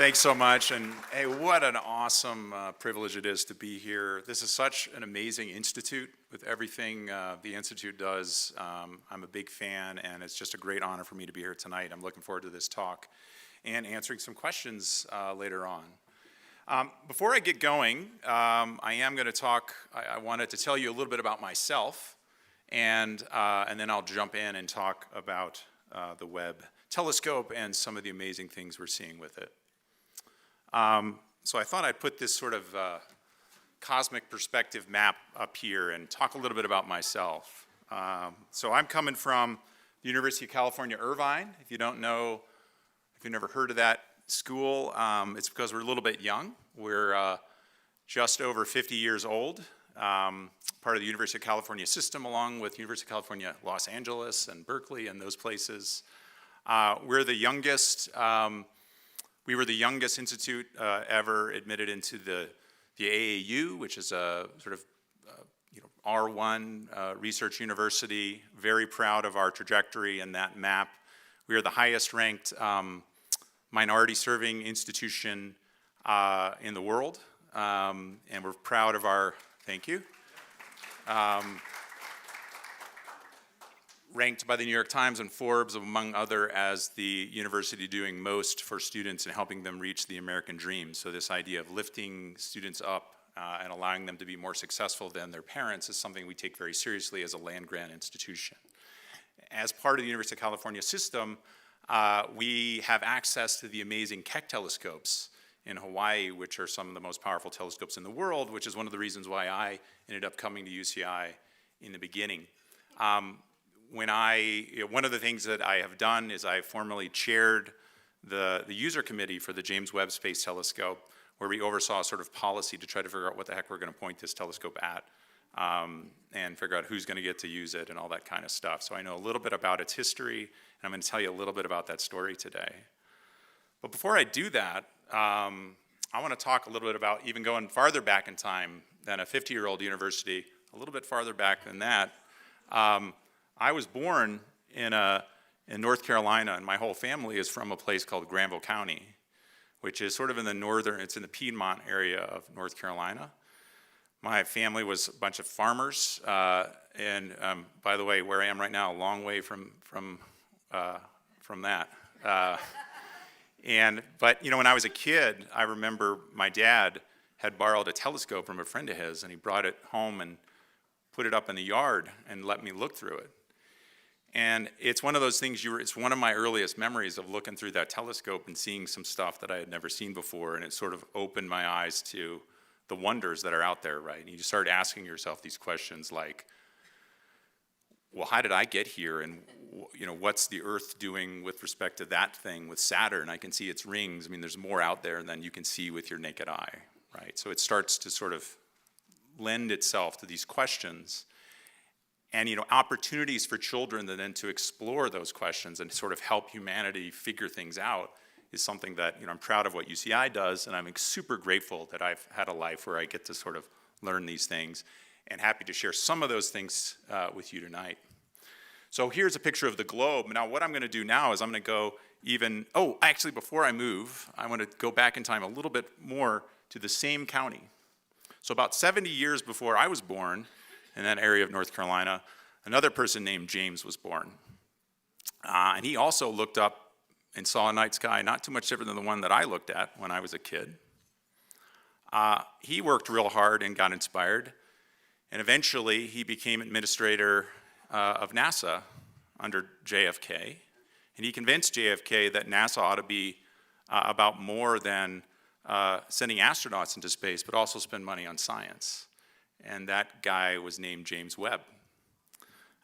Thanks so much, and hey, what an awesome privilege it is to be here. This is such an amazing institute with everything the institute does. I'm a big fan, and it's just a great honor for me to be here tonight. I'm looking forward to this talk and answering some questions later on. Before I get going, I am going to talk. I wanted to tell you a little bit about myself, and then I'll jump in and talk about the Webb Telescope and some of the amazing things we're seeing with it. So I thought I'd put this sort of cosmic perspective map up here and talk a little bit about myself. So I'm coming from the University of California, Irvine. If you don't know, if you've never heard of that school, it's because we're a little bit young. We're just over 50 years old, part of the University of California system, along with University of California, Los Angeles and Berkeley and those places. We're the youngest. We were the youngest institute ever admitted into the AAU, which is a sort of R1 research university. Very proud of our trajectory and that map. We are the highest ranked minority serving institution in the world, and we're proud of our, thank you. Ranked by the New York Times and Forbes, among other, as the university doing most for students and helping them reach the American dream. So this idea of lifting students up and allowing them to be more successful than their parents is something we take very seriously as a land-grant institution. As part of the University of California system, we have access to the amazing Keck telescopes in Hawaii, which are some of the most powerful telescopes in the world, which is one of the reasons why I ended up coming to UCI in the beginning. One of the things that I have done is I formally chaired the user committee for the James Webb Space Telescope, where we oversaw sort of policy to try to figure out what the heck we're going to point this telescope at, and figure out who's going to get to use it and all that kind of stuff. So I know a little bit about its history, and I'm going to tell you a little bit about that story today. But before I do that, I want to talk a little bit about even going farther back in time than a 50-year-old university, a little bit farther back than that. I was born in North Carolina, and my whole family is from a place called Granville County, which is sort of in the northern, it's in the Piedmont area of North Carolina. My family was a bunch of farmers, and by the way, where I am right now, a long way from that. But when I was a kid, I remember my dad had borrowed a telescope from a friend of his, and he brought it home and put it up in the yard and let me look through it. And it's one of those things, it's one of my earliest memories of looking through that telescope and seeing some stuff that I had never seen before, and it sort of opened my eyes to the wonders that are out there, right? And you start asking yourself these questions like, well, how did I get here? And what's the Earth doing with respect to that thing with Saturn? I can see its rings. I mean, there's more out there than you can see with your naked eye, right? So it starts to sort of lend itself to these questions. And opportunities for children then to explore those questions and sort of help humanity figure things out is something that I'm proud of what UCI does, and I'm super grateful that I've had a life where I get to sort of learn these things, and happy to share some of those things with you tonight. So here's a picture of the globe. Now what I'm going to do now is I'm going to go actually before I move, I want to go back in time a little bit more to the same county. So about 70 years before I was born, in that area of North Carolina, another person named James was born. And he also looked up and saw a night sky not too much different than the one that I looked at when I was a kid. He worked real hard and got inspired, and eventually he became administrator of NASA under JFK, and he convinced JFK that NASA ought to be about more than sending astronauts into space, but also spend money on science. And that guy was named James Webb.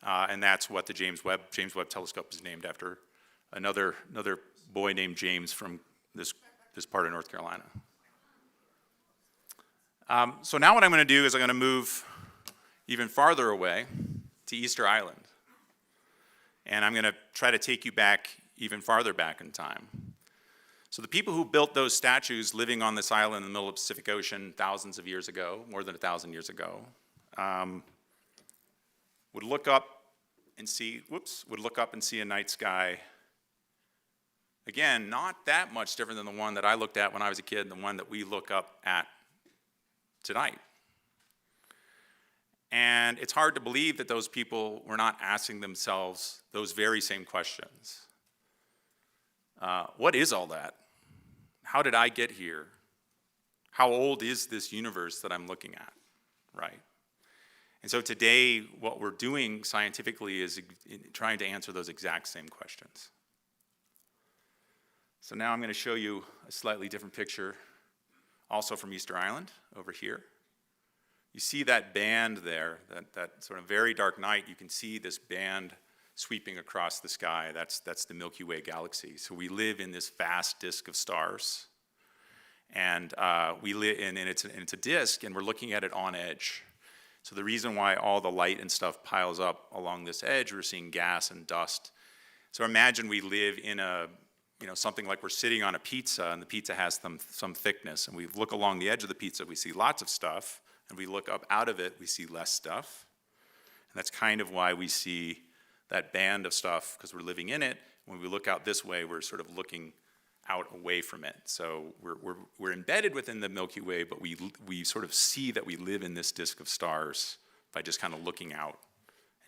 And that's what the James Webb Telescope is named after, another boy named James from this part of North Carolina. So now what I'm going to do is I'm going to move even farther away to Easter Island. And I'm going to try to take you back even farther back in time. So the people who built those statues living on this island in the middle of the Pacific Ocean thousands of years ago, more than 1,000 years ago, would look up and see a night sky Again, not that much different than the one that I looked at when I was a kid and the one that we look up at tonight. And it's hard to believe that those people were not asking themselves those very same questions. What is all that? How did I get here? How old is this universe that I'm looking at, right? And so today, what we're doing scientifically is trying to answer those exact same questions. So now I'm going to show you a slightly different picture, also from Easter Island, over here. You see that band there, that sort of very dark night. You can see this band sweeping across the sky. That's the Milky Way galaxy. So we live in this vast disk of stars. And we live in, and it's a disk, and we're looking at it on edge. So the reason why all the light and stuff piles up along this edge, we're seeing gas and dust. So imagine we live in something like we're sitting on a pizza, and the pizza has some thickness, and we look along the edge of the pizza, we see lots of stuff, and we look up out of it, we see less stuff. And that's kind of why we see that band of stuff, because we're living in it. When we look out this way, we're sort of looking out away from it. So we're embedded within the Milky Way, but we sort of see that we live in this disk of stars by just kind of looking out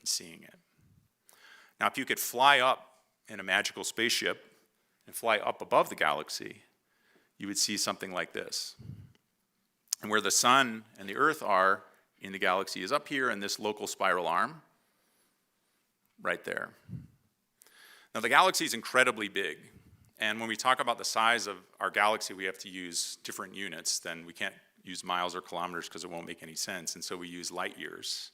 and seeing it. Now, if you could fly up in a magical spaceship and fly up above the galaxy, you would see something like this. And where the sun and the Earth are in the galaxy is up here in this local spiral arm, right there. Now, the galaxy is incredibly big. And when we talk about the size of our galaxy, we have to use different units. Then we can't use miles or kilometers because it won't make any sense. And so we use light years.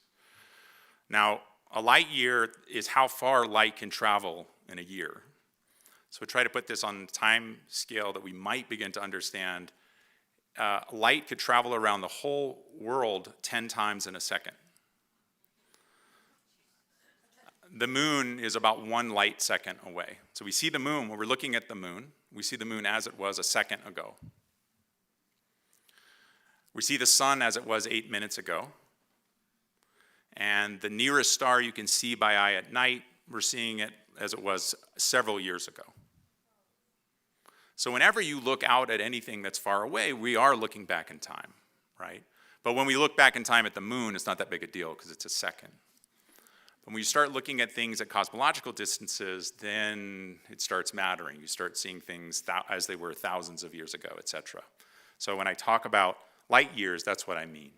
Now, a light year is how far light can travel in a year. So we try to put this on the time scale that we might begin to understand. Light could travel around the whole world 10 times in a second. The moon is about 1 light second away. So we see the moon, when we're looking at the moon, we see the moon as it was a second ago. We see the sun as it was 8 minutes ago. And the nearest star you can see by eye at night, we're seeing it as it was several years ago. So whenever you look out at anything that's far away, we are looking back in time, right? But when we look back in time at the moon, it's not that big a deal because it's a second. When you start looking at things at cosmological distances, then it starts mattering. You start seeing things as they were thousands of years ago, etc. So when I talk about light years, that's what I mean.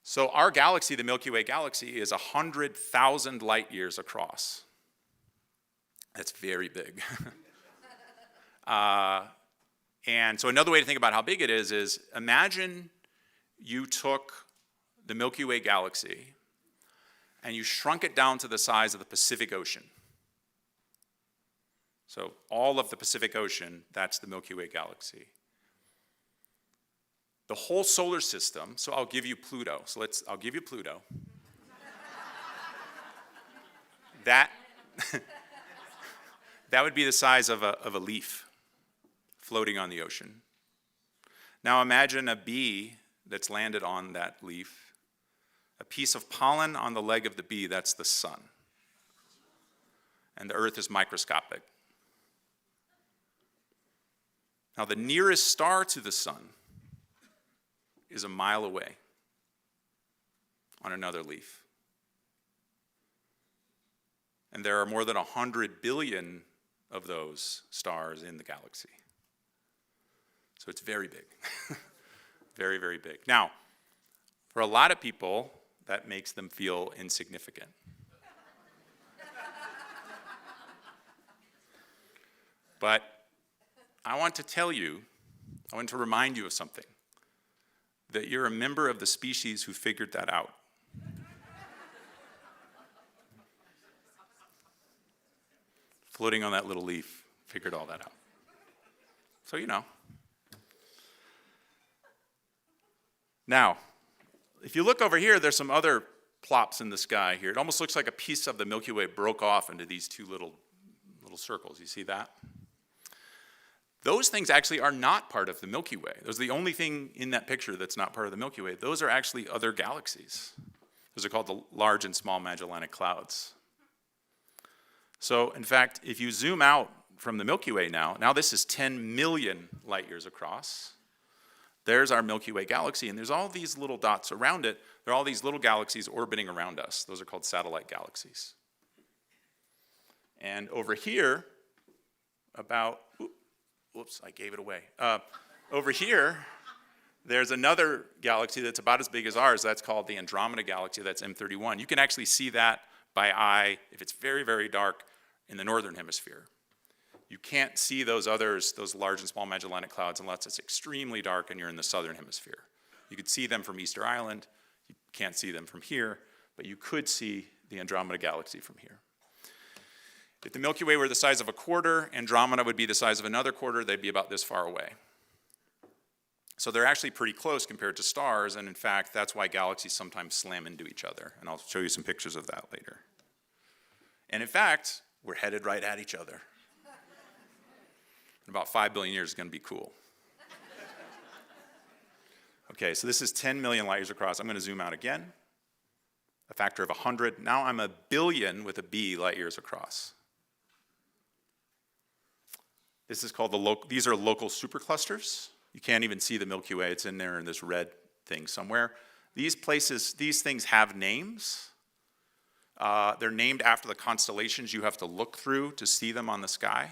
So our galaxy, the Milky Way galaxy, is 100,000 light years across. That's very big. And so another way to think about how big it is imagine you took the Milky Way galaxy and you shrunk it down to the size of the Pacific Ocean. So all of the Pacific Ocean, that's the Milky Way galaxy. The whole solar system, so I'll give you Pluto. I'll give you Pluto. That would be the size of a leaf floating on the ocean. Now imagine a bee that's landed on that leaf. A piece of pollen on the leg of the bee, that's the sun. And the Earth is microscopic. Now the nearest star to the sun is a mile away on another leaf. And there are more than 100 billion of those stars in the galaxy. So it's very big. Very, very big. Now, for a lot of people, that makes them feel insignificant. But I want to remind you of something, that you're a member of the species who figured that out. Floating on that little leaf, figured all that out. So you know. Now, if you look over here, there's some other plops in the sky here. It almost looks like a piece of the Milky Way broke off into these two little circles. You see that? Those things actually are not part of the Milky Way. Those are the only thing in that picture that's not part of the Milky Way. Those are actually other galaxies. Those are called the Large and Small Magellanic Clouds. So, in fact, if you zoom out from the Milky Way now. Now this is 10 million light years across. There's our Milky Way galaxy, and there's all these little dots around it. There are all these little galaxies orbiting around us. Those are called satellite galaxies. And over here, whoops, I gave it away. Over here, there's another galaxy that's about as big as ours. That's called the Andromeda Galaxy. That's M31. You can actually see that by eye if it's very, very dark in the northern hemisphere. You can't see those others, those large and small Magellanic Clouds, unless it's extremely dark and you're in the southern hemisphere. You could see them from Easter Island. You can't see them from here, but you could see the Andromeda Galaxy from here. If the Milky Way were the size of a quarter, Andromeda would be the size of another quarter. They'd be about this far away. So they're actually pretty close compared to stars, and in fact, that's why galaxies sometimes slam into each other, and I'll show you some pictures of that later. And in fact, we're headed right at each other. In about 5 billion years, it's going to be cool. Okay, so this is 10 million light years across. I'm going to zoom out again. A factor of 100. Now I'm a billion with a B light years across. This is called these are local superclusters. You can't even see the Milky Way. It's in there in this red thing somewhere. These things have names. They're named after the constellations you have to look through to see them on the sky.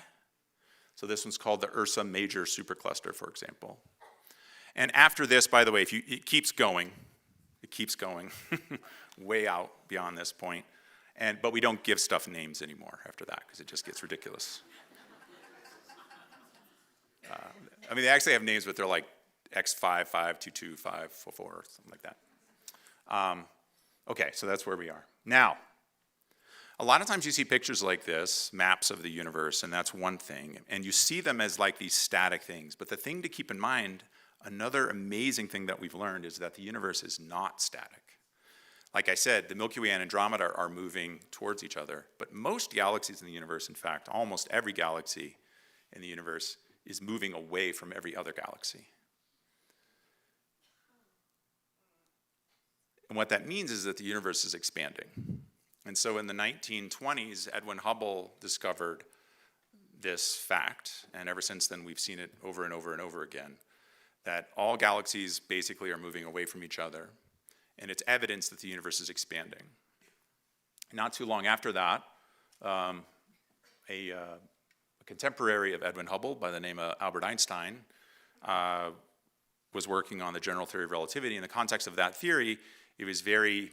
So this one's called the Ursa Major Supercluster, for example. And after this, by the way, it keeps going. It keeps going way out beyond this point. But we don't give stuff names anymore after that because it just gets ridiculous. They actually have names, but they're like X5, 522, 544, something like that. Okay, so that's where we are. Now, a lot of times you see pictures like this, maps of the universe, and that's one thing. And you see them as like these static things. But the thing to keep in mind, another amazing thing that we've learned is that the universe is not static. Like I said, the Milky Way and Andromeda are moving towards each other. But most galaxies in the universe, in fact, almost every galaxy in the universe is moving away from every other galaxy. And what that means is that the universe is expanding. And so in the 1920s, Edwin Hubble discovered this fact, and ever since then we've seen it over and over and over again, that all galaxies basically are moving away from each other, and it's evidence that the universe is expanding. Not too long after that, a contemporary of Edwin Hubble by the name of Albert Einstein was working on the general theory of relativity. In the context of that theory, it was very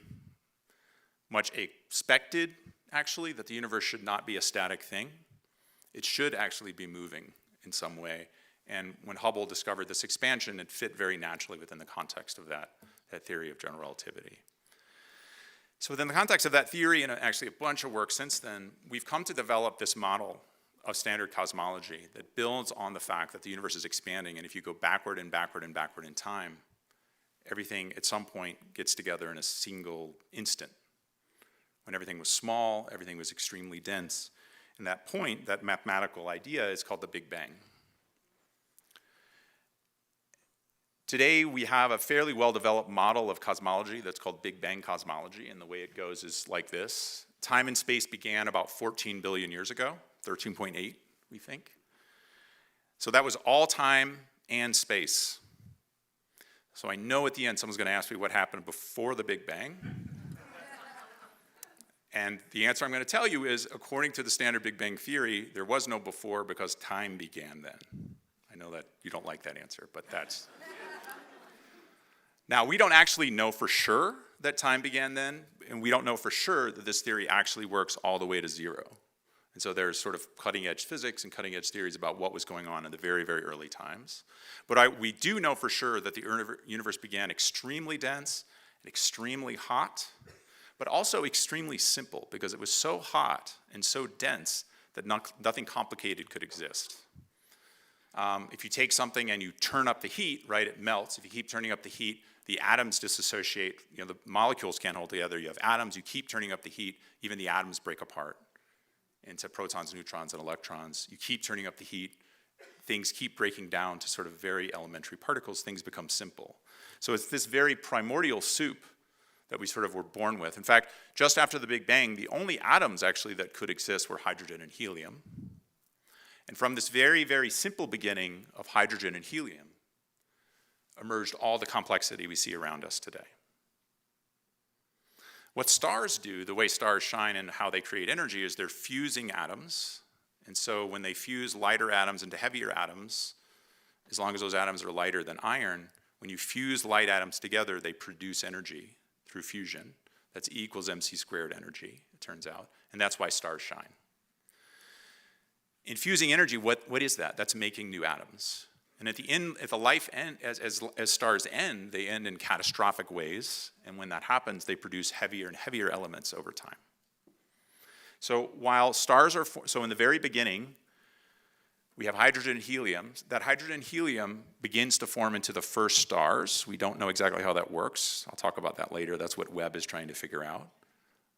much expected, actually, that the universe should not be a static thing. It should actually be moving in some way. And when Hubble discovered this expansion, it fit very naturally within the context of that theory of general relativity. So within the context of that theory, and actually a bunch of work since then, we've come to develop this model of standard cosmology that builds on the fact that the universe is expanding, and if you go backward and backward and backward in time, everything at some point gets together in a single instant. When everything was small, everything was extremely dense. And that point, that mathematical idea, is called the Big Bang. Today, we have a fairly well-developed model of cosmology that's called Big Bang cosmology, and the way it goes is like this. Time and space began about 14 billion years ago, 13.8, we think. So that was all time and space. So I know at the end someone's going to ask me what happened before the Big Bang. And the answer I'm going to tell you is, according to the standard Big Bang theory, there was no before because time began then. I know that you don't like that answer, but that's... Now, we don't actually know for sure that time began then, and we don't know for sure that this theory actually works all the way to zero. And so there's sort of cutting-edge physics and cutting-edge theories about what was going on in the very, very early times. But we do know for sure that the universe began extremely dense and extremely hot, but also extremely simple, because it was so hot and so dense that nothing complicated could exist. If you take something and you turn up the heat, right, it melts. If you keep turning up the heat, the atoms dissociate. The molecules can't hold together. You have atoms. You keep turning up the heat. Even the atoms break apart into protons, neutrons, and electrons. You keep turning up the heat. Things keep breaking down to sort of very elementary particles. Things become simple. So it's this very primordial soup that we sort of were born with. In fact, just after the Big Bang, the only atoms actually that could exist were hydrogen and helium. And from this very, very simple beginning of hydrogen and helium emerged all the complexity we see around us today. What stars do, the way stars shine and how they create energy, is they're fusing atoms. And so when they fuse lighter atoms into heavier atoms, as long as those atoms are lighter than iron, when you fuse light atoms together, they produce energy through fusion. That's E equals mc squared energy, it turns out. And that's why stars shine. In fusing energy, what is that? That's making new atoms. And at the end, at the life end, as stars end, they end in catastrophic ways. And when that happens, they produce heavier and heavier elements over time. So while stars are, so in the very beginning, we have hydrogen and helium. That hydrogen and helium begins to form into the first stars. We don't know exactly how that works. I'll talk about that later. That's what Webb is trying to figure out.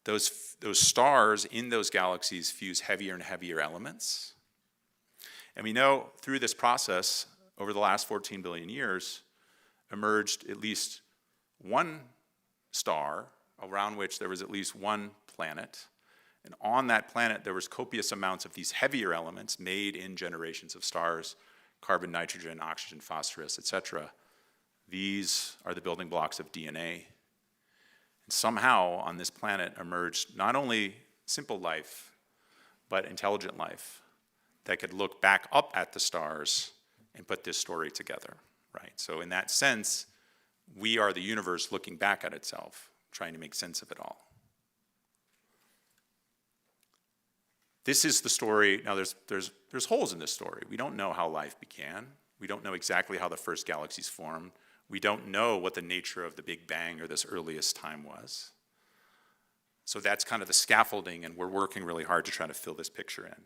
Those stars in those galaxies fuse heavier and heavier elements. And we know through this process, over the last 14 billion years, emerged at least one star around which there was at least one planet. And on that planet, there was copious amounts of these heavier elements made in generations of stars, carbon, nitrogen, oxygen, phosphorus, etc. These are the building blocks of DNA. And somehow on this planet emerged not only simple life, but intelligent life that could look back up at the stars and put this story together, right? So in that sense, we are the universe looking back at itself, trying to make sense of it all. This is the story. Now there's holes in this story. We don't know how life began. We don't know exactly how the first galaxies formed. We don't know what the nature of the Big Bang or this earliest time was. So that's kind of the scaffolding, and we're working really hard to try to fill this picture in.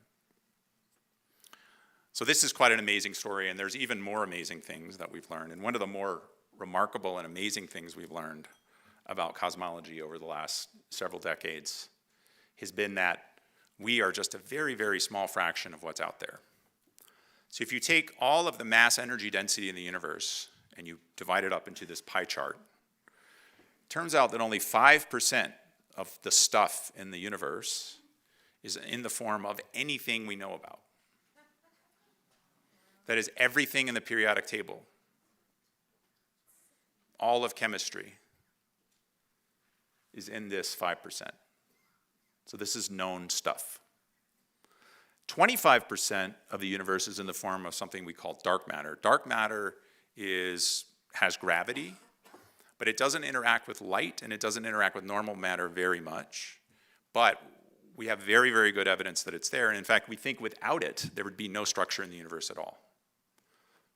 So this is quite an amazing story, and there's even more amazing things that we've learned. And one of the more remarkable and amazing things we've learned about cosmology over the last several decades has been that we are just a very, very small fraction of what's out there. So if you take all of the mass energy density in the universe and you divide it up into this pie chart, it turns out that only 5% of the stuff in the universe is in the form of anything we know about. That is everything in the periodic table, all of chemistry is in this 5%. So this is known stuff. 25% of the universe is in the form of something we call dark matter. Dark matter has gravity, but it doesn't interact with light, and it doesn't interact with normal matter very much. But we have very, very good evidence that it's there. And in fact, we think without it, there would be no structure in the universe at all.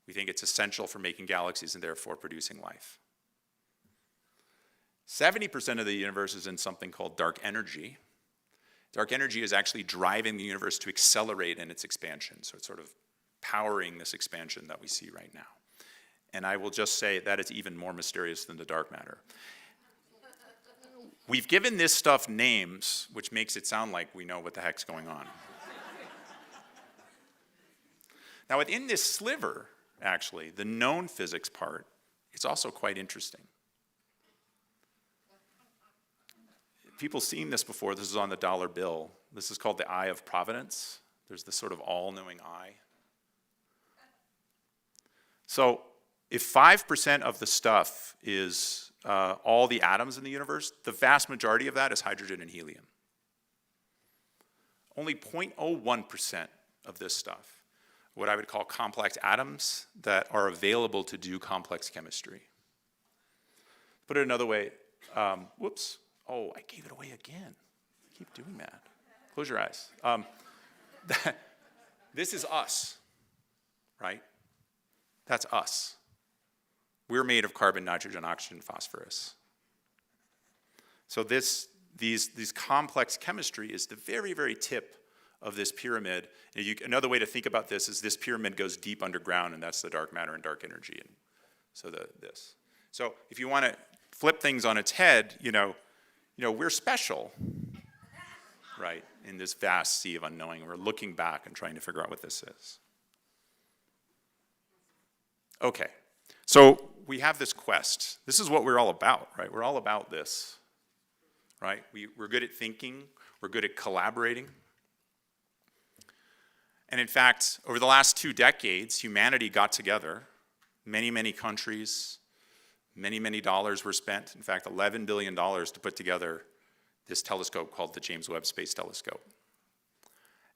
We think it's essential for making galaxies and therefore producing life. 70% of the universe is in something called dark energy. Dark energy is actually driving the universe to accelerate in its expansion. So it's sort of powering this expansion that we see right now. And I will just say that it's even more mysterious than the dark matter. We've given this stuff names, which makes it sound like we know what the heck's going on. Now, within this sliver, actually, the known physics part, it's also quite interesting. People seen this before. This is on the dollar bill. This is called the Eye of Providence. There's this sort of all-knowing eye. So if 5% of the stuff is all the atoms in the universe, the vast majority of that is hydrogen and helium. Only 0.01% of this stuff, what I would call complex atoms that are available to do complex chemistry. Put it another way, whoops. Oh, I gave it away again. I keep doing that. Close your eyes. This is us, right? That's us. We're made of carbon, nitrogen, oxygen, phosphorus. So these complex chemistry is the very, very tip of this pyramid. And another way to think about this is this pyramid goes deep underground, and that's the dark matter and dark energy. And so this. So if you want to flip things on its head, we're special, right, in this vast sea of unknowing. We're looking back and trying to figure out what this is. Okay, so we have this quest. This is what we're all about, right? We're all about this, right? We're good at thinking. We're good at collaborating. And in fact, over the last 2 decades, humanity got together. Many, many countries, many, many dollars were spent. In fact, $11 billion to put together this telescope called the James Webb Space Telescope.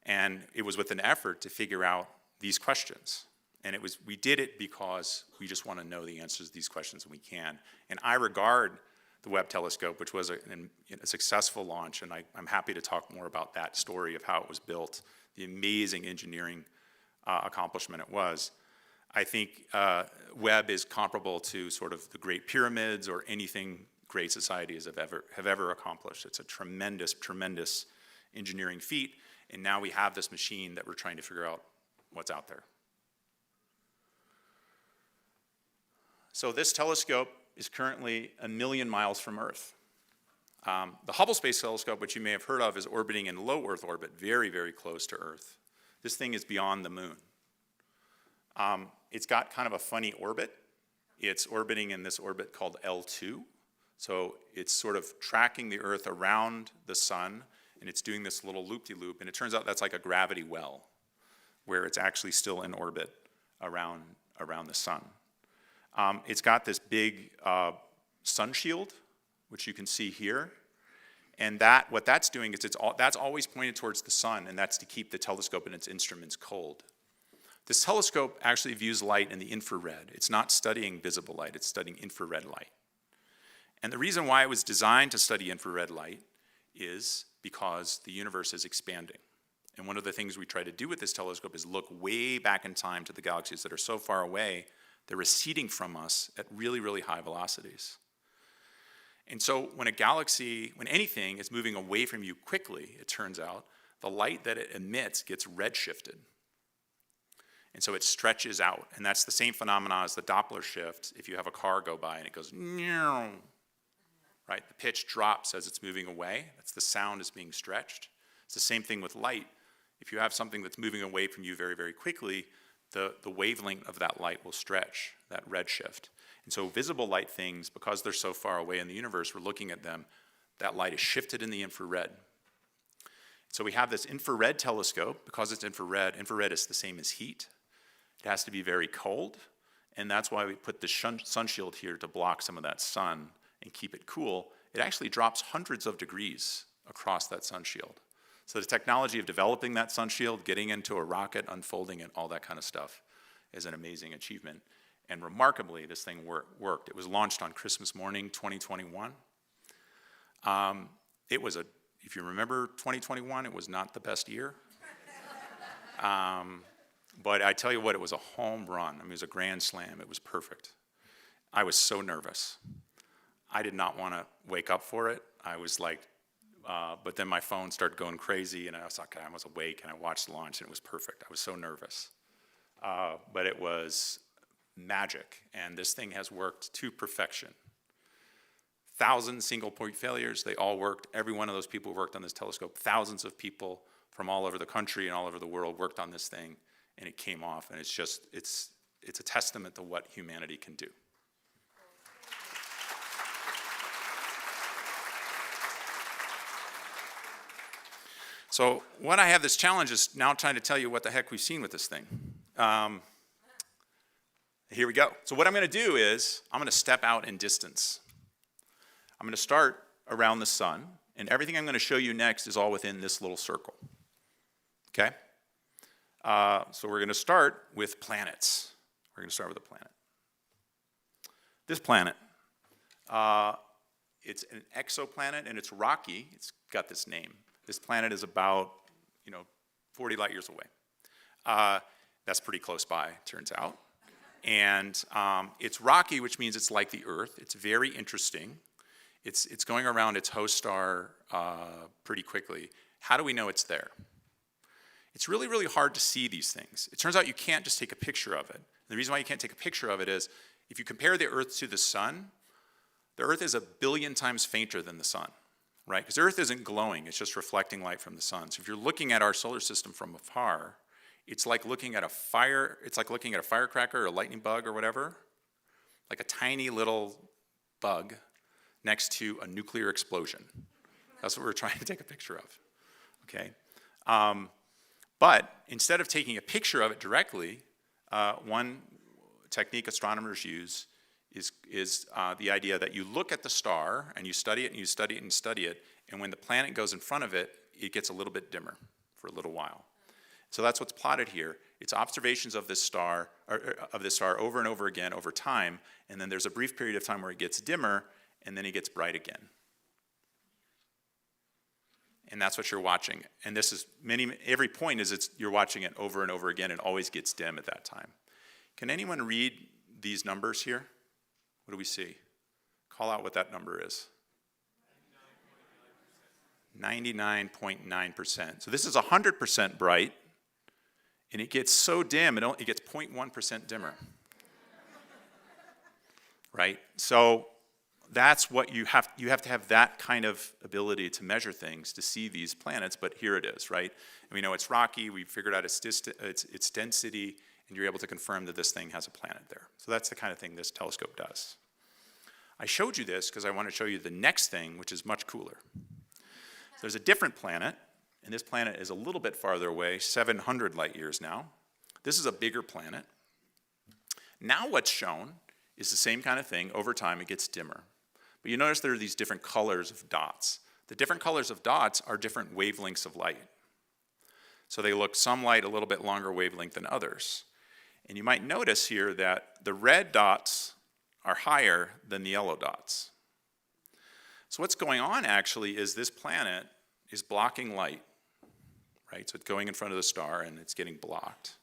And it was with an effort to figure out these questions. And we did it because we just want to know the answers to these questions, and we can. And I regard the Webb Telescope, which was a successful launch, and I'm happy to talk more about that story of how it was built, the amazing engineering accomplishment it was. I think Webb is comparable to sort of the Great Pyramids or anything great societies have ever accomplished. It's a tremendous, tremendous engineering feat, and now we have this machine that we're trying to figure out what's out there. So this telescope is currently 1 million miles from Earth. The Hubble Space Telescope, which you may have heard of, is orbiting in low Earth orbit, very, very close to Earth. This thing is beyond the moon. It's got kind of a funny orbit. It's orbiting in this orbit called L2. So it's sort of tracking the Earth around the sun, and it's doing this little loop-de-loop, and it turns out that's like a gravity well, where it's actually still in orbit around the sun. It's got this big sun shield, which you can see here. And what that's doing is that's always pointed towards the sun, and that's to keep the telescope and its instruments cold. This telescope actually views light in the infrared. It's not studying visible light, it's studying infrared light. And the reason why it was designed to study infrared light is because the universe is expanding. And one of the things we try to do with this telescope is look way back in time to the galaxies that are so far away, they're receding from us at really, really high velocities. And so when anything is moving away from you quickly, it turns out, the light that it emits gets redshifted. And so it stretches out. And that's the same phenomena as the Doppler shift if you have a car go by and it goes, right? The pitch drops as it's moving away. That's the sound is being stretched. It's the same thing with light. If you have something that's moving away from you very, very quickly, the wavelength of that light will stretch, that redshift. And so visible light things, because they're so far away in the universe, we're looking at them, that light is shifted in the infrared. So we have this infrared telescope. Because it's infrared is the same as heat. It has to be very cold, and that's why we put the sun shield here to block some of that sun and keep it cool. It actually drops hundreds of degrees across that sun shield. So the technology of developing that sun shield, getting into a rocket, unfolding it, all that kind of stuff is an amazing achievement. And remarkably, this thing worked. It was launched on Christmas morning, 2021. If you remember 2021, it was not the best year. But I tell you what, it was a home run. I mean, it was a grand slam. It was perfect. I was so nervous. I did not want to wake up for it. I was like, but then my phone started going crazy, and I was like, I was awake, and I watched the launch, and it was perfect. I was so nervous. But it was magic, and this thing has worked to perfection. 1,000 single-point failures, they all worked. Every one of those people who worked on this telescope, thousands of people from all over the country and all over the world worked on this thing, and it came off, and it's a testament to what humanity can do. So what I have this challenge is now trying to tell you what the heck we've seen with this thing. Here we go. So what I'm going to do is I'm going to step out in distance. I'm going to start around the sun, and everything I'm going to show you next is all within this little circle. Okay? So we're going to start with planets. We're going to start with a planet. This planet, it's an exoplanet, and it's rocky. It's got this name. This planet is about, 40 light years away. That's pretty close by, turns out. And it's rocky, which means it's like the Earth. It's very interesting. It's going around its host star pretty quickly. How do we know it's there? It's really, really hard to see these things. It turns out you can't just take a picture of it. The reason why you can't take a picture of it is if you compare the Earth to the sun, the Earth is 1 billion times fainter than the sun, right? Because the Earth isn't glowing, it's just reflecting light from the sun. So if you're looking at our solar system from afar, it's like looking at a firecracker or a lightning bug or whatever, like a tiny little bug next to a nuclear explosion. That's what we're trying to take a picture of, okay? But instead of taking a picture of it directly, one technique astronomers use is the idea that you look at the star and you study it and you study it and study it, and when the planet goes in front of it, it gets a little bit dimmer for a little while. So that's what's plotted here. It's observations of this star over and over again over time, and then there's a brief period of time where it gets dimmer, and then it gets bright again. And that's what you're watching. And this is every point is you're watching it over and over again. It always gets dim at that time. Can anyone read these numbers here? What do we see? Call out what that number is. 99.9%. So this is 100% bright, and it gets so dim, it gets 0.1% dimmer. Right? So that's what you have to have that kind of ability to measure things to see these planets, but here it is, right? And we know it's rocky, we figured out its density, and you're able to confirm that this thing has a planet there. So that's the kind of thing this telescope does. I showed you this because I want to show you the next thing, which is much cooler. There's a different planet, and this planet is a little bit farther away, 700 light years now. This is a bigger planet. Now what's shown is the same kind of thing. Over time, it gets dimmer. But you notice there are these different colors of dots. The different colors of dots are different wavelengths of light. So they look some light a little bit longer wavelength than others. And you might notice here that the red dots are higher than the yellow dots. So what's going on actually is this planet is blocking light, right? So it's going in front of the star and it's getting blocked.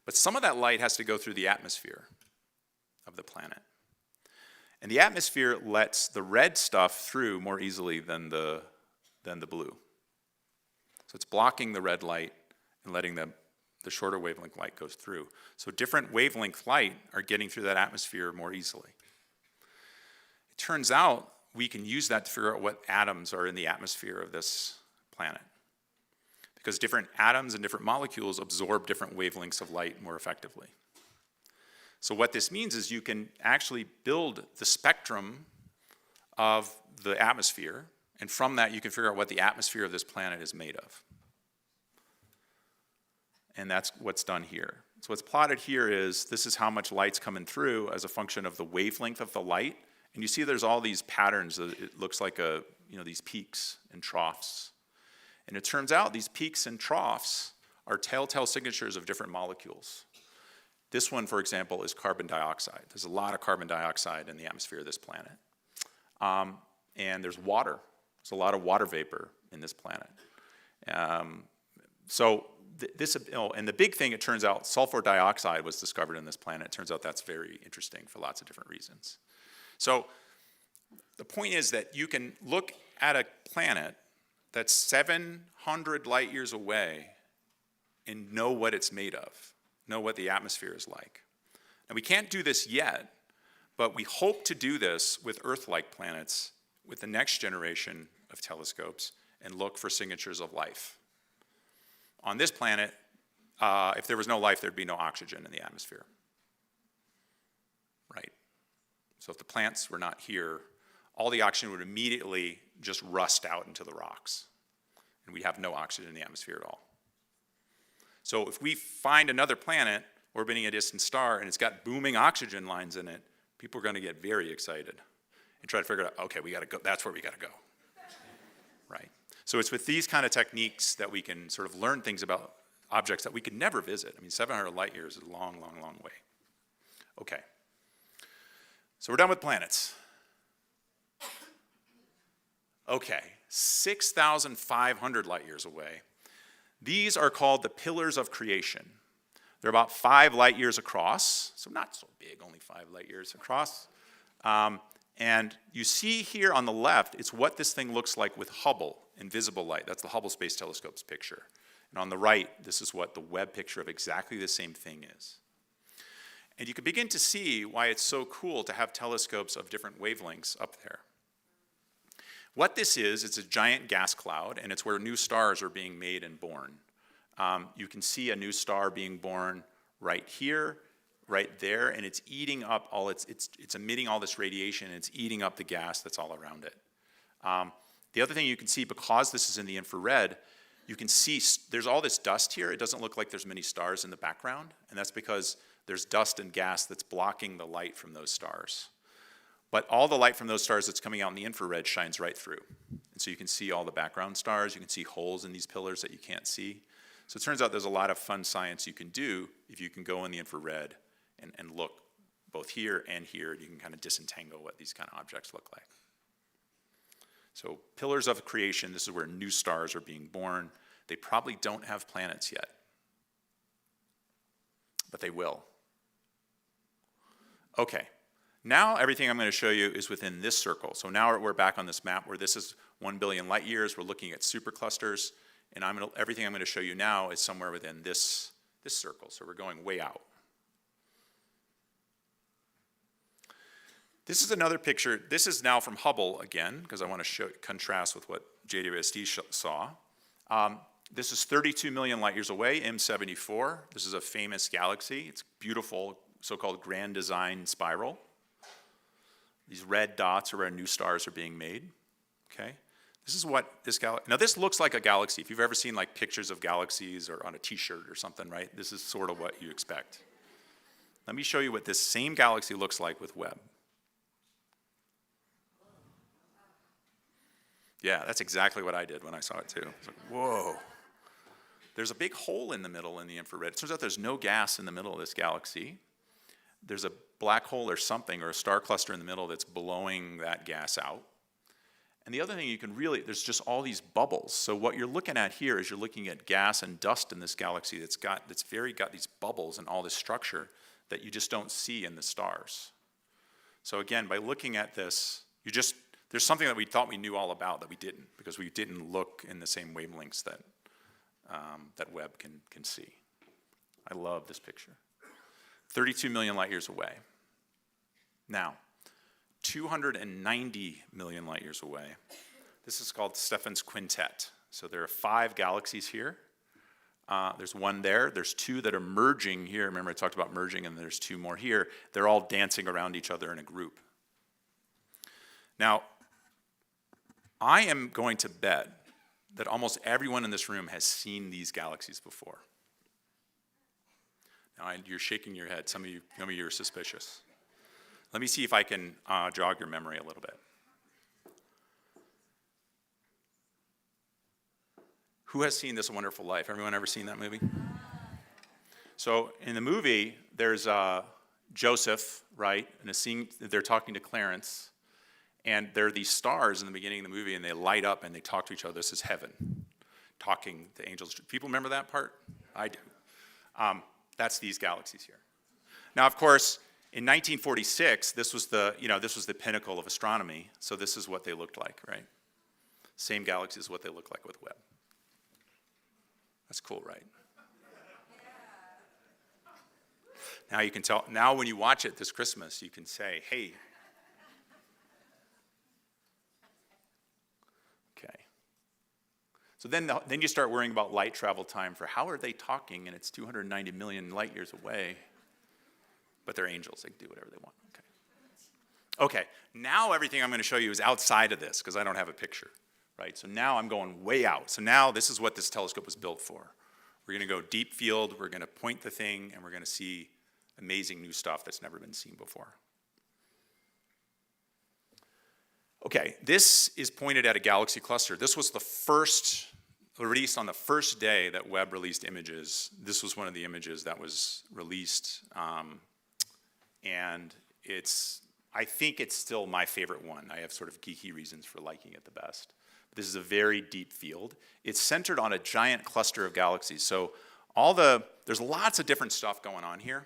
But some of that light has to go through the atmosphere of the planet. And the atmosphere lets the red stuff through more easily than the blue. So it's blocking the red light and letting the shorter wavelength light goes through. So different wavelength light are getting through that atmosphere more easily. It turns out we can use that to figure out what atoms are in the atmosphere of this planet. Because different atoms and different molecules absorb different wavelengths of light more effectively. So what this means is you can actually build the spectrum of the atmosphere, and from that you can figure out what the atmosphere of this planet is made of. And that's what's done here. So what's plotted here is this is how much light's coming through as a function of the wavelength of the light. And you see there's all these patterns. It looks like these peaks and troughs. And it turns out these peaks and troughs are telltale signatures of different molecules. This one, for example, is carbon dioxide. There's a lot of carbon dioxide in the atmosphere of this planet. And there's water. There's a lot of water vapor in this planet. And the big thing, it turns out, sulfur dioxide was discovered in this planet. It turns out that's very interesting for lots of different reasons. So the point is that you can look at a planet that's 700 light years away and know what it's made of, know what the atmosphere is like. And we can't do this yet, but we hope to do this with Earth-like planets with the next generation of telescopes and look for signatures of life. On this planet, if there was no life, there'd be no oxygen in the atmosphere. Right? So if the plants were not here, all the oxygen would immediately just rust out into the rocks. And we'd have no oxygen in the atmosphere at all. So if we find another planet orbiting a distant star and it's got booming oxygen lines in it, people are going to get very excited and try to figure out, okay, we got to go. That's where we got to go. Right? So it's with these kind of techniques that we can sort of learn things about objects that we could never visit. I mean, 700 light years is a long, long, long way. Okay. So we're done with planets. Okay, 6,500 light years away. These are called the pillars of creation. They're about 5 light years across, so not so big, only 5 light years across. And you see here on the left, it's what this thing looks like with Hubble, invisible light. That's the Hubble Space Telescope's picture. And on the right, this is what the Webb picture of exactly the same thing is. And you can begin to see why it's so cool to have telescopes of different wavelengths up there. What this is, it's a giant gas cloud, and it's where new stars are being made and born. You can see a new star being born right here, right there, and it's eating up all it's emitting all this radiation, and it's eating up the gas that's all around it. The other thing you can see, because this is in the infrared, you can see there's all this dust here. It doesn't look like there's many stars in the background, and that's because there's dust and gas that's blocking the light from those stars. But all the light from those stars that's coming out in the infrared shines right through. And so you can see all the background stars. You can see holes in these pillars that you can't see. So it turns out there's a lot of fun science you can do if you can go in the infrared and look both here and here. You can kind of disentangle what these kind of objects look like. So pillars of creation, this is where new stars are being born. They probably don't have planets yet, but they will. Okay, now everything I'm going to show you is within this circle. So now we're back on this map where this is 1 billion light years. We're looking at superclusters, and everything I'm going to show you now is somewhere within this circle. So we're going way out. This is another picture. This is now from Hubble again, because I want to contrast with what JWST saw. This is 32 million light years away, M74. This is a famous galaxy. It's beautiful, so-called grand design spiral. These red dots are where new stars are being made. Okay, this is what this galaxy. Now this looks like a galaxy. If you've ever seen like pictures of galaxies or on a T-shirt or something, right? This is sort of what you expect. Let me show you what this same galaxy looks like with Webb. Yeah, that's exactly what I did when I saw it too. I was like, whoa. There's a big hole in the middle in the infrared. It turns out there's no gas in the middle of this galaxy. There's a black hole or something, or a star cluster in the middle that's blowing that gas out. And the other thing there's just all these bubbles. So what you're looking at here is you're looking at gas and dust in this galaxy that's got these bubbles and all this structure that you just don't see in the stars. So again, by looking at this, there's something that we thought we knew all about that we didn't, because we didn't look in the same wavelengths that Webb can see. I love this picture. 32 million light years away. Now, 290 million light years away. This is called Stephan's Quintet. So there are 5 galaxies here. There's one there. There's 2 that are merging here. Remember I talked about merging, and there's 2 more here. They're all dancing around each other in a group. Now, I am going to bet that almost everyone in this room has seen these galaxies before. Now, you're shaking your head. Some of you are suspicious. Let me see if I can jog your memory a little bit. Who has seen This Wonderful Life? Everyone ever seen that movie? So in the movie, there's Joseph, right? In a scene, they're talking to Clarence. And there are these stars in the beginning of the movie, and they light up and they talk to each other. This is heaven, talking to angels. People remember that part? I do. That's these galaxies here. Now, of course, in 1946, this was the pinnacle of astronomy. So this is what they looked like, right? Same galaxies, what they look like with Webb. That's cool, right? Now you can tell. Now, when you watch it this Christmas, you can say, "Hey." So then you start worrying about light travel time for how are they talking, and it's 290 million light years away, but they're angels. They can do whatever they want. Okay, now everything I'm going to show you is outside of this because I don't have a picture, right? So now I'm going way out. So now this is what this telescope was built for. We're going to go deep field, we're going to point the thing, and we're going to see amazing new stuff that's never been seen before. Okay, this is pointed at a galaxy cluster. This was the first, released on the first day that Webb released images. This was one of the images that was released. And I think it's still my favorite one. I have sort of geeky reasons for liking it the best. This is a very deep field. It's centered on a giant cluster of galaxies. So there's lots of different stuff going on here.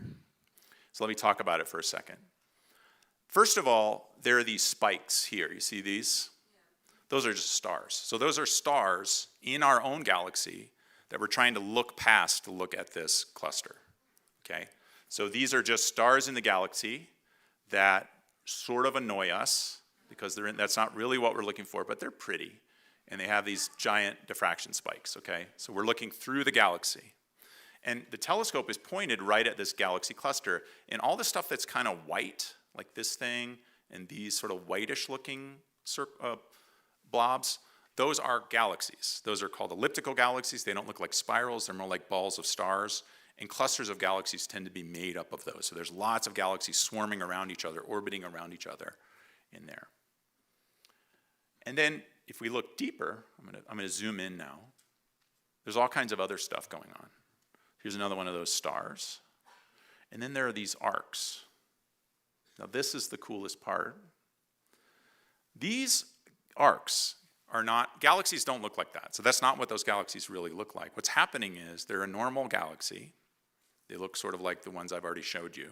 So let me talk about it for a second. First of all, there are these spikes here. You see these? Those are just stars. So those are stars in our own galaxy that we're trying to look past to look at this cluster. Okay? So these are just stars in the galaxy that sort of annoy us because that's not really what we're looking for, but they're pretty. And they have these giant diffraction spikes, okay? So we're looking through the galaxy. And the telescope is pointed right at this galaxy cluster. And all the stuff that's kind of white, like this thing, and these sort of whitish looking blobs, those are galaxies. Those are called elliptical galaxies. They don't look like spirals. They're more like balls of stars. And clusters of galaxies tend to be made up of those. So there's lots of galaxies swarming around each other, orbiting around each other in there. And then if we look deeper, I'm gonna zoom in now. There's all kinds of other stuff going on. Here's another one of those stars. And then there are these arcs. Now this is the coolest part. These arcs are not, galaxies don't look like that. So that's not what those galaxies really look like. What's happening is they're a normal galaxy. They look sort of like the ones I've already showed you.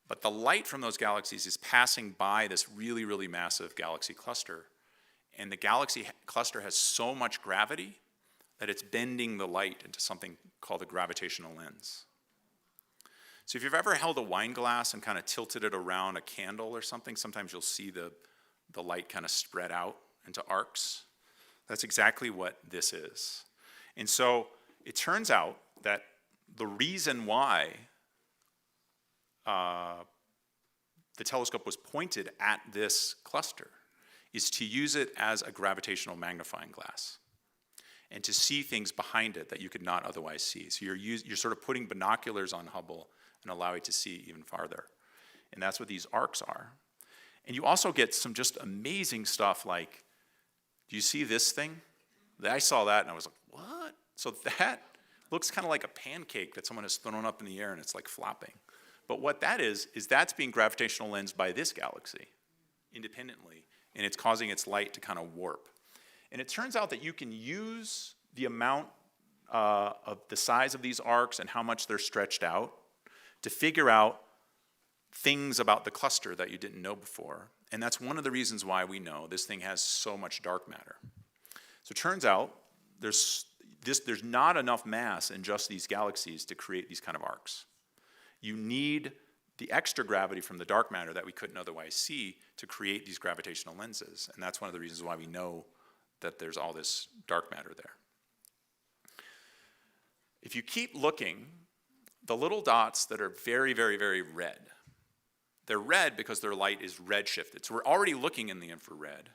But the light from those galaxies is passing by this really, really massive galaxy cluster. And the galaxy cluster has so much gravity that it's bending the light into something called a gravitational lens. So if you've ever held a wine glass and kind of tilted it around a candle or something, sometimes you'll see the light kind of spread out into arcs. That's exactly what this is. And so it turns out that the reason why the telescope was pointed at this cluster is to use it as a gravitational magnifying glass and to see things behind it that you could not otherwise see. So you're sort of putting binoculars on Hubble and allow it to see even farther. And that's what these arcs are. And you also get some just amazing stuff like, do you see this thing? I saw that and I was like, what? So that looks kind of like a pancake that someone has thrown up in the air and it's like flopping. But what that is that's being gravitational lensed by this galaxy independently, and it's causing its light to kind of warp. And it turns out that you can use the amount of the size of these arcs and how much they're stretched out to figure out things about the cluster that you didn't know before. And that's one of the reasons why we know this thing has so much dark matter. So it turns out there's not enough mass in just these galaxies to create these kind of arcs. You need the extra gravity from the dark matter that we couldn't otherwise see to create these gravitational lenses. And that's one of the reasons why we know that there's all this dark matter there. If you keep looking, the little dots that are very, very, very red, they're red because their light is redshifted. So we're already looking in the infrared,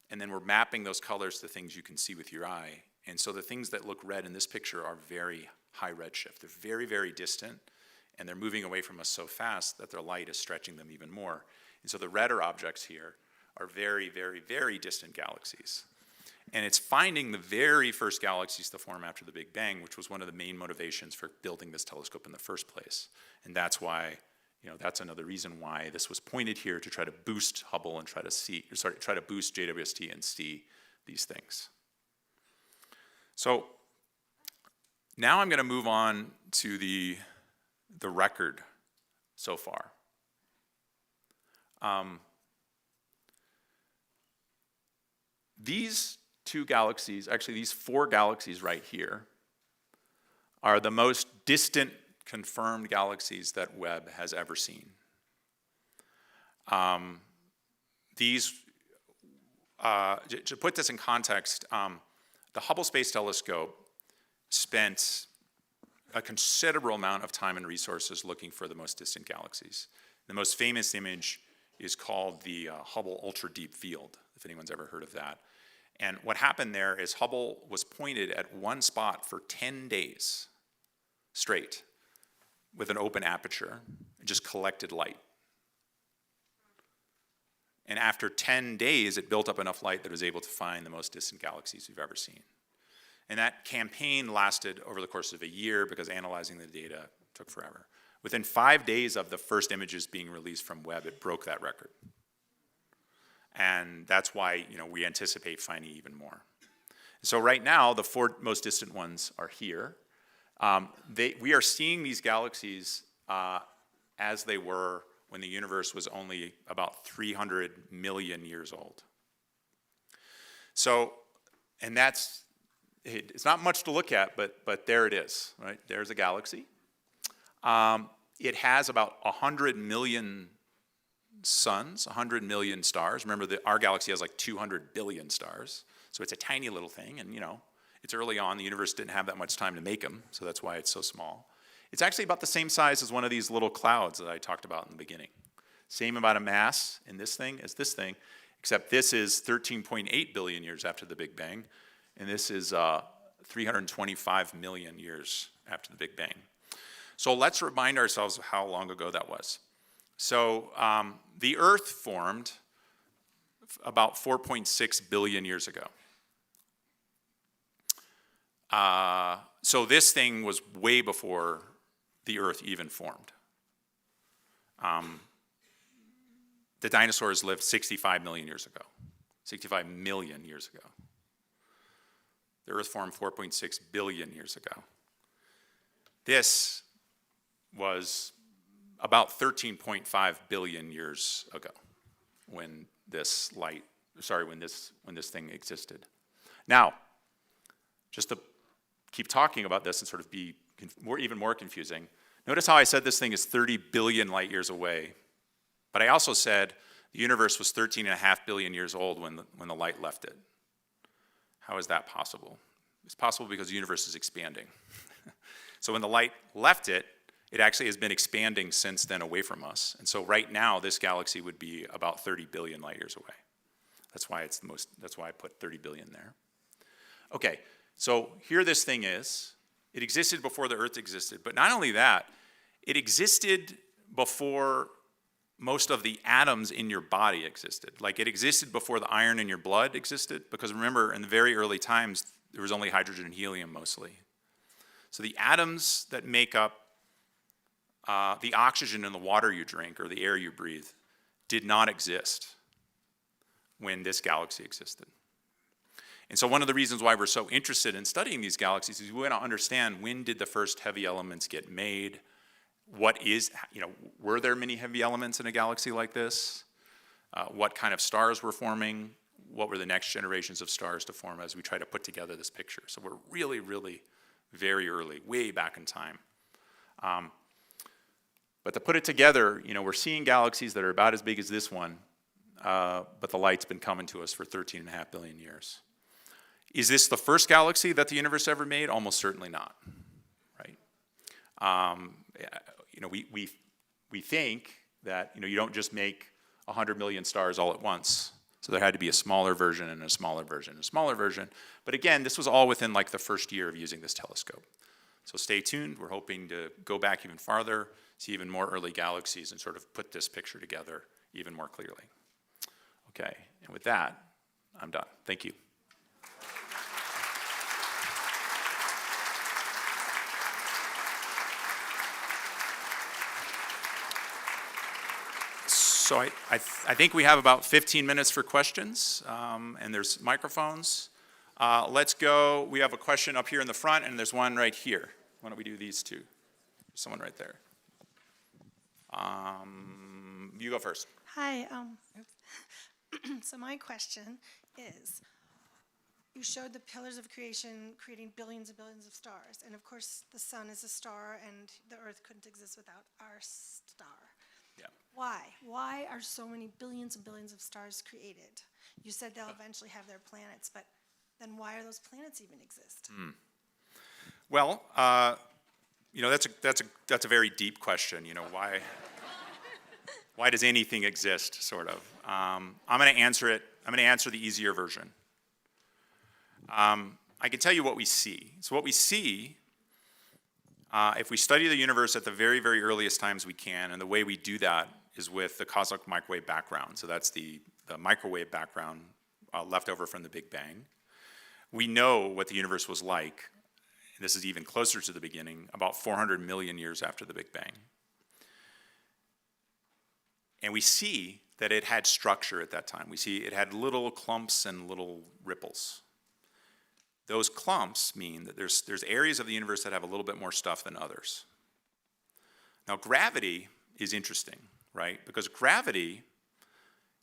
and then we're mapping those colors to things you can see with your eye. And so the things that look red in this picture are very high redshift. They're very, very distant, and they're moving away from us so fast that their light is stretching them even more. And so the redder objects here are very, very, very distant galaxies. And it's finding the very first galaxies to form after the Big Bang, which was one of the main motivations for building this telescope in the first place. And that's why, that's another reason why this was pointed here, to try to boost Hubble and try to boost JWST and see these things. So now I'm going to move on to the record so far. These two galaxies, actually these four galaxies right here, are the most distant confirmed galaxies that Webb has ever seen. To put this in context, the Hubble Space Telescope spent a considerable amount of time and resources looking for the most distant galaxies. The most famous image is called the Hubble Ultra Deep Field, if anyone's ever heard of that. And what happened there is Hubble was pointed at one spot for 10 days straight with an open aperture and just collected light. And after 10 days, it built up enough light that it was able to find the most distant galaxies we've ever seen. And that campaign lasted over the course of a year because analyzing the data took forever. Within 5 days of the first images being released from Webb, it broke that record. And that's why we anticipate finding even more. So right now, the four most distant ones are here. We are seeing these galaxies as they were when the universe was only about 300 million years old. So, and it's not much to look at, but there it is, right? There's a galaxy. It has about 100 million suns, 100 million stars. Remember that our galaxy has like 200 billion stars. So it's a tiny little thing, and it's early on. The universe didn't have that much time to make them, so that's why it's so small. It's actually about the same size as one of these little clouds that I talked about in the beginning. Same amount of mass in this thing as this thing, except this is 13.8 billion years after the Big Bang, and this is 325 million years after the Big Bang. So let's remind ourselves of how long ago that was. So the Earth formed about 4.6 billion years ago. So this thing was way before the Earth even formed. The dinosaurs lived 65 million years ago, 65 million years ago. The Earth formed 4.6 billion years ago. This was about 13.5 billion years ago when this thing existed. Now, just to keep talking about this and sort of be even more confusing, notice how I said this thing is 30 billion light years away, but I also said the universe was 13.5 billion years old when the light left it. How is that possible? It's possible because the universe is expanding. So when the light left it, it actually has been expanding since then away from us. And so right now, this galaxy would be about 30 billion light years away. That's why I put 30 billion there. Okay, so here this thing is. It existed before the Earth existed, but not only that, it existed before most of the atoms in your body existed. Like it existed before the iron in your blood existed, because remember, in the very early times, there was only hydrogen and helium mostly. So the atoms that make up the oxygen in the water you drink or the air you breathe did not exist when this galaxy existed. And so one of the reasons why we're so interested in studying these galaxies is we want to understand, when did the first heavy elements get made? Were there many heavy elements in a galaxy like this? What kind of stars were forming? What were the next generations of stars to form as we try to put together this picture? So we're really, really very early, way back in time. But to put it together, we're seeing galaxies that are about as big as this one, but the light's been coming to us for 13.5 billion years. Is this the first galaxy that the universe ever made? Almost certainly not, right? We think that you don't just make 100 million stars all at once. So there had to be a smaller version and a smaller version and a smaller version. But again, this was all within like the first year of using this telescope. So stay tuned. We're hoping to go back even farther, see even more early galaxies, and sort of put this picture together even more clearly. Okay, and with that, I'm done. Thank you. So I think we have about 15 minutes for questions, and there's microphones. Let's go. We have a question up here in the front, and there's one right here. Why don't we do these two? There's someone right there. You go first. Hi. So my question is, you showed the pillars of creation creating billions and billions of stars. And of course, the sun is a star, and the Earth couldn't exist without our star. Yeah. Why? Why are so many billions and billions of stars created? You said they'll eventually have their planets, but then why are those planets even exist? Well, that's a very deep question. Why does anything exist? Sort of. I'm going to answer it. I'm going to answer the easier version. I can tell you what we see. So what we see, if we study the universe at the very, very earliest times we can, and the way we do that is with the cosmic microwave background. So that's the microwave background left over from the Big Bang. We know what the universe was like, and this is even closer to the beginning, about 400 million years after the Big Bang. And we see that it had structure at that time. We see it had little clumps and little ripples. Those clumps mean that there's areas of the universe that have a little bit more stuff than others. Now, gravity is interesting, right? Because gravity,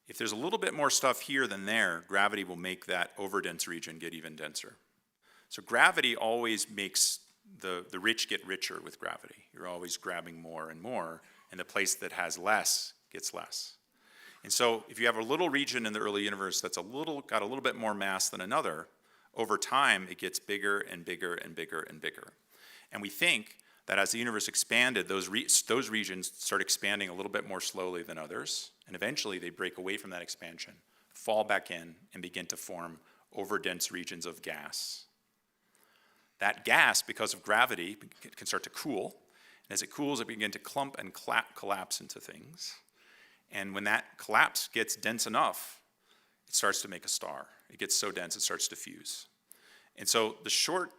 if there's a little bit more stuff here than there, gravity will make that overdense region get even denser. So gravity always makes the rich get richer with gravity. You're always grabbing more and more, and the place that has less gets less. And so if you have a little region in the early universe that's got a little bit more mass than another, over time it gets bigger and bigger and bigger and bigger. And we think that as the universe expanded, those regions start expanding a little bit more slowly than others, and eventually they break away from that expansion, fall back in, and begin to form overdense regions of gas. That gas, because of gravity, can start to cool. And as it cools, it begins to clump and collapse into things. And when that collapse gets dense enough, it starts to make a star. It gets so dense, it starts to fuse. And so the short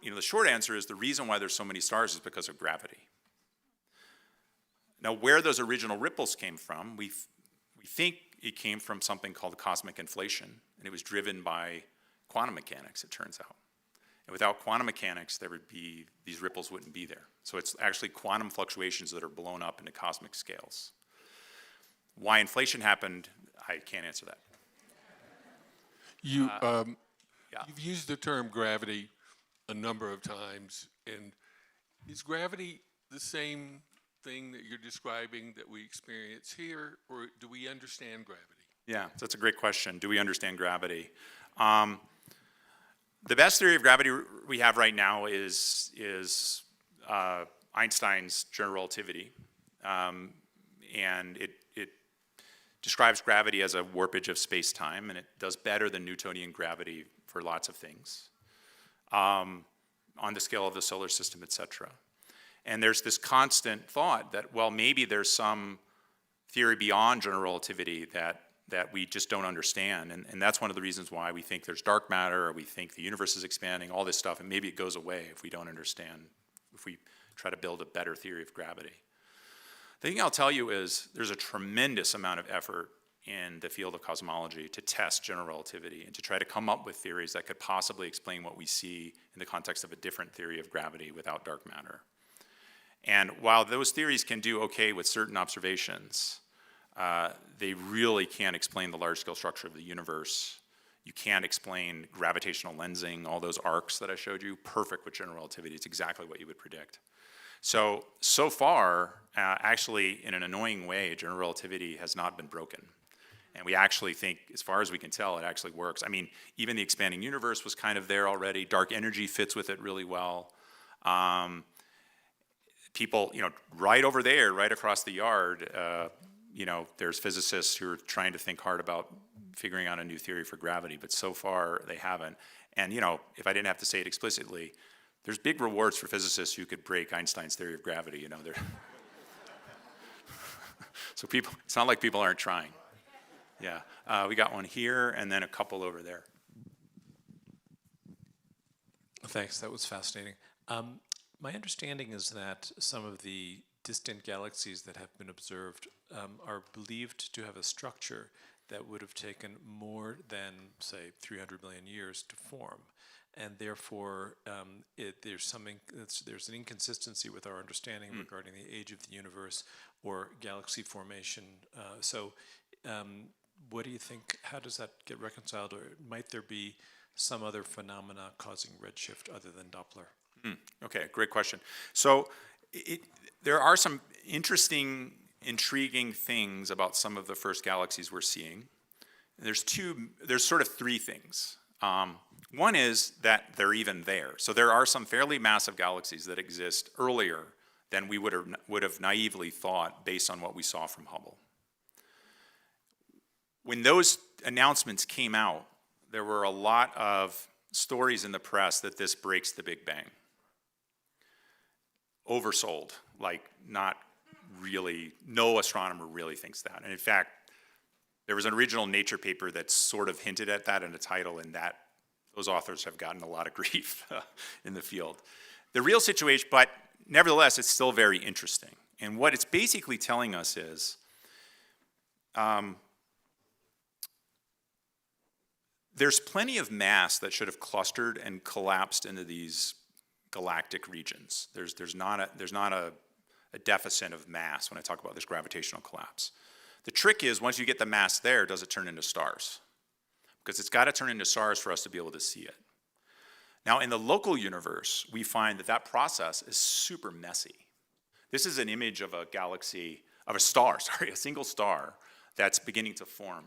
answer is the reason why there's so many stars is because of gravity. Now, where those original ripples came from, we think it came from something called cosmic inflation, and it was driven by quantum mechanics, it turns out. And without quantum mechanics, these ripples wouldn't be there. So it's actually quantum fluctuations that are blown up into cosmic scales. Why inflation happened, I can't answer that. You've used the term gravity a number of times, and is gravity the same thing that you're describing that we experience here, or do we understand gravity? Yeah, that's a great question. Do we understand gravity? The best theory of gravity we have right now is Einstein's general relativity, and it describes gravity as a warpage of space-time, and it does better than Newtonian gravity for lots of things, on the scale of the solar system, et cetera. And there's this constant thought that, well, maybe there's some theory beyond general relativity that we just don't understand. And that's one of the reasons why we think there's dark matter, or we think the universe is expanding, all this stuff, and maybe it goes away if we don't understand, if we try to build a better theory of gravity. The thing I'll tell you is there's a tremendous amount of effort in the field of cosmology to test general relativity and to try to come up with theories that could possibly explain what we see in the context of a different theory of gravity without dark matter. And while those theories can do okay with certain observations, they really can't explain the large-scale structure of the universe. You can't explain gravitational lensing, all those arcs that I showed you, perfect with general relativity. It's exactly what you would predict. So far, actually, in an annoying way, general relativity has not been broken. And we actually think, as far as we can tell, it actually works. I mean, even the expanding universe was kind of there already. Dark energy fits with it really well. People, right over there, right across the yard, there's physicists who are trying to think hard about figuring out a new theory for gravity, but so far they haven't. And, if I didn't have to say it explicitly, there's big rewards for physicists who could break Einstein's theory of gravity, So it's not like people aren't trying. Yeah, we got one here and then a couple over there. Thanks, that was fascinating. My understanding is that some of the distant galaxies that have been observed are believed to have a structure that would have taken more than, say, 300 million years to form. And therefore, there's an inconsistency with our understanding regarding the age of the universe or galaxy formation. What do you think? How does that get reconciled? Or might there be some other phenomena causing redshift other than Doppler? Okay, great question. So there are some interesting, intriguing things about some of the first galaxies we're seeing. There's sort of three things. One is that they're even there. So there are some fairly massive galaxies that exist earlier than we would have naively thought based on what we saw from Hubble. When those announcements came out, there were a lot of stories in the press that this breaks the Big Bang. Oversold, like not really, no astronomer really thinks that. And in fact, there was an original Nature paper that sort of hinted at that in a title, and that those authors have gotten a lot of grief in the field. The real situation, but nevertheless, it's still very interesting. And what it's basically telling us is there's plenty of mass that should have clustered and collapsed into these galactic regions. There's not a deficit of mass when I talk about this gravitational collapse. The trick is, once you get the mass there, does it turn into stars? Because it's got to turn into stars for us to be able to see it. Now, in the local universe, we find that process is super messy. This is an image of a galaxy, of a single star that's beginning to form.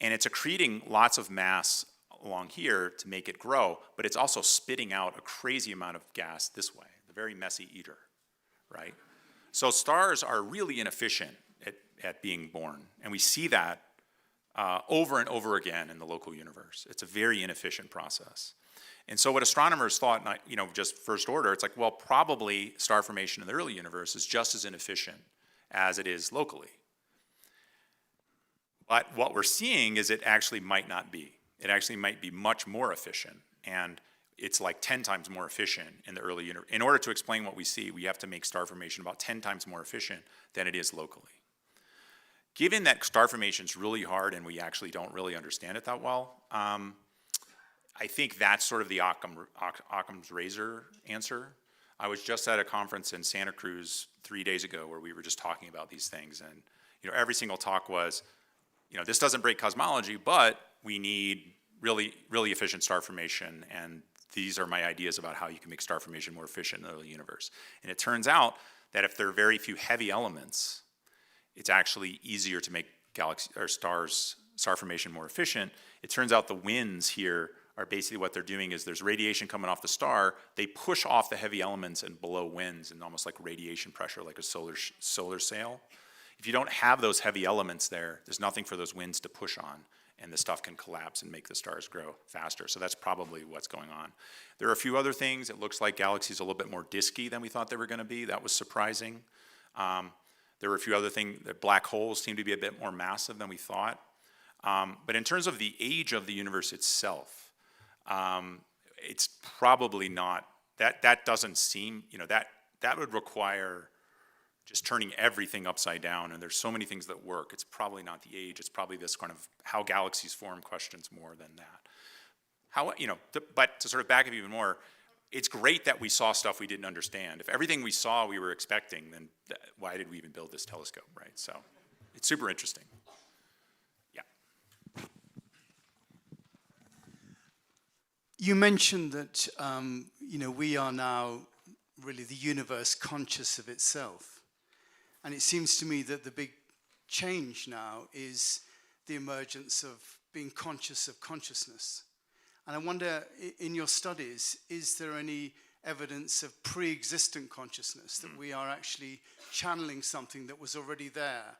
And it's accreting lots of mass along here to make it grow, but it's also spitting out a crazy amount of gas this way, the very messy eater, right? So stars are really inefficient at being born, and we see that over and over again in the local universe. It's a very inefficient process. And so what astronomers thought, just first order, it's like, well, probably star formation in the early universe is just as inefficient as it is locally. But what we're seeing is it actually might not be. It actually might be much more efficient, and it's like 10 times more efficient in the early universe. In order to explain what we see, we have to make star formation about 10 times more efficient than it is locally. Given that star formation is really hard and we actually don't really understand it that well, I think that's sort of the Occam's razor answer. I was just at a conference in Santa Cruz 3 days ago where we were just talking about these things, and every single talk was, this doesn't break cosmology, but we need really, really efficient star formation, and these are my ideas about how you can make star formation more efficient in the early universe. And it turns out that if there are very few heavy elements, it's actually easier to make star formation more efficient. It turns out the winds here are basically what they're doing is there's radiation coming off the star, they push off the heavy elements and blow winds and almost like radiation pressure, like a solar sail. If you don't have those heavy elements there's nothing for those winds to push on, and the stuff can collapse and make the stars grow faster. So that's probably what's going on. There are a few other things. It looks like galaxies are a little bit more disky than we thought they were going to be. That was surprising. There were a few other things. The black holes seem to be a bit more massive than we thought. But in terms of the age of the universe itself, it's probably not, that doesn't seem, that would require just turning everything upside down, and there's so many things that work. It's probably not the age, it's probably this kind of how galaxies form questions more than that. But to sort of back up even more, it's great that we saw stuff we didn't understand. If everything we saw we were expecting, then why did we even build this telescope, right? So it's super interesting. Yeah. You mentioned that we are now really the universe conscious of itself. And it seems to me that the big change now is the emergence of being conscious of consciousness. And I wonder, in your studies, is there any evidence of pre-existent consciousness, that we are actually channeling something that was already there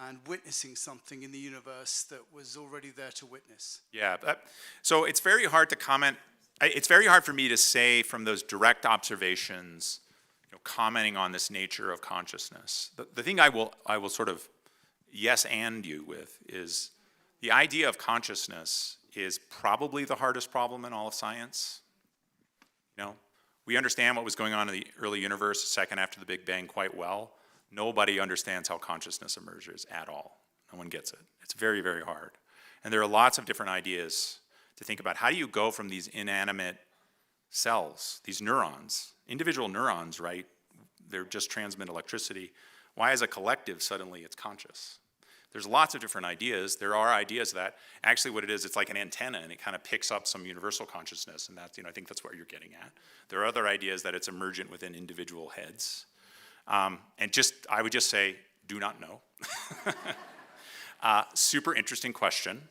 and witnessing something in the universe that was already there to witness? Yeah, so it's very hard to comment. It's very hard for me to say from those direct observations, commenting on this nature of consciousness. The thing I will sort of yes and you with is the idea of consciousness is probably the hardest problem in all of science. We understand what was going on in the early universe a second after the Big Bang quite well. Nobody understands how consciousness emerges at all. No one gets it. It's very, very hard. And there are lots of different ideas to think about. How do you go from these inanimate cells, these neurons, individual neurons, right? They're just transmit electricity. Why as a collective suddenly it's conscious? There's lots of different ideas. There are ideas that actually what it is, it's like an antenna and it kind of picks up some universal consciousness, and that's, I think that's what you're getting at. There are other ideas that it's emergent within individual heads. And I would just say, do not know. Super interesting question.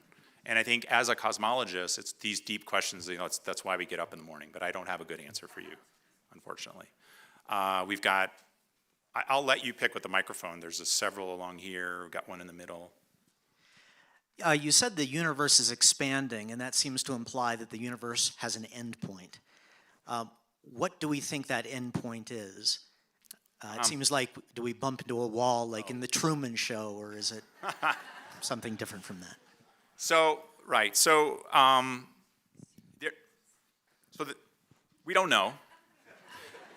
And I think as a cosmologist, it's these deep questions, that's why we get up in the morning, but I don't have a good answer for you, unfortunately. We've got, I'll let you pick with the microphone. There's several along here. We've got one in the middle. You said the universe is expanding, and that seems to imply that the universe has an end point. What do we think that end point is? It seems like, do we bump into a wall like in the Truman Show, or is it something different from that? We don't know.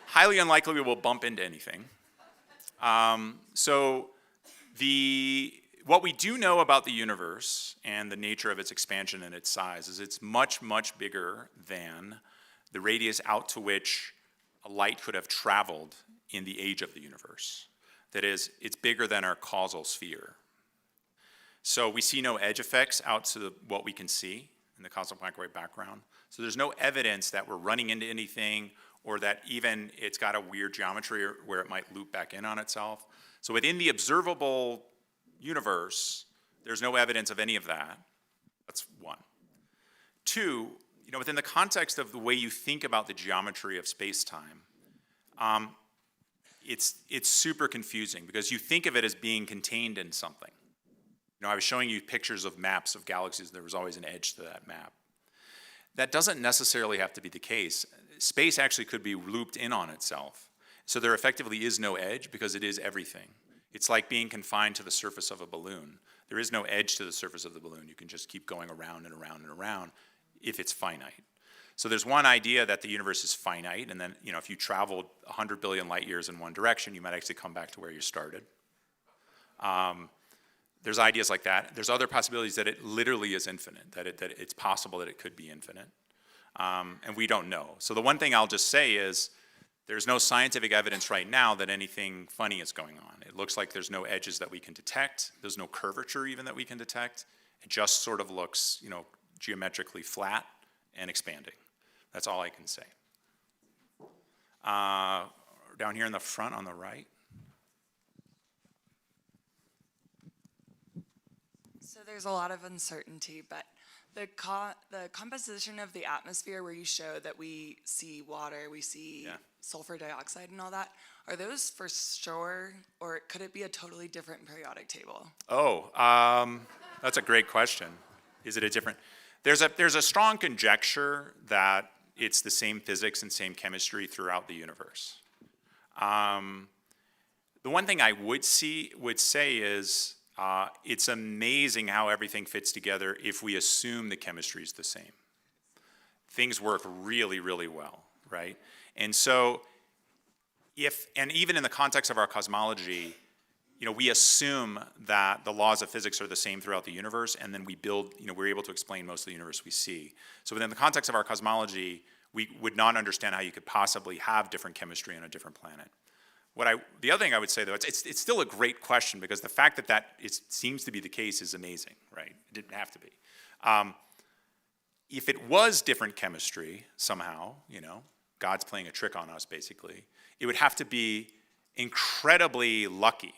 Highly unlikely we will bump into anything. What we do know about the universe and the nature of its expansion and its size is it's much, much bigger than the radius out to which a light could have traveled in the age of the universe. That is, it's bigger than our causal sphere. So we see no edge effects out to what we can see in the cosmic microwave background. So there's no evidence that we're running into anything or that even it's got a weird geometry where it might loop back in on itself. So within the observable universe, there's no evidence of any of that. That's one. Two, within the context of the way you think about the geometry of space-time, it's super confusing because you think of it as being contained in something. I was showing you pictures of maps of galaxies. There was always an edge to that map. That doesn't necessarily have to be the case. Space actually could be looped in on itself. So there effectively is no edge because it is everything. It's like being confined to the surface of a balloon. There is no edge to the surface of the balloon. You can just keep going around and around and around if it's finite. So there's one idea that the universe is finite, and then if you traveled 100 billion light years in one direction, you might actually come back to where you started. There's ideas like that. There's other possibilities that it literally is infinite, that it's possible that it could be infinite. And we don't know. So the one thing I'll just say is there's no scientific evidence right now that anything funny is going on. It looks like there's no edges that we can detect. There's no curvature even that we can detect. It just sort of looks, geometrically flat and expanding. That's all I can say. Down here in the front on the right. So there's a lot of uncertainty, but the composition of the atmosphere where you show that we see water, we see sulfur dioxide and all that, are those for sure, or could it be a totally different periodic table? Oh, that's a great question. Is it a different? There's a strong conjecture that it's the same physics and same chemistry throughout the universe. The one thing I would say is it's amazing how everything fits together if we assume the chemistry is the same. Things work really, really well, right? And so and even in the context of our cosmology, we assume that the laws of physics are the same throughout the universe, and then we build, we're able to explain most of the universe we see. So within the context of our cosmology, we would not understand how you could possibly have different chemistry on a different planet. The other thing I would say, though, it's still a great question, because the fact that it seems to be the case is amazing, right? It didn't have to be. If it was different chemistry somehow, God's playing a trick on us, basically, it would have to be incredibly lucky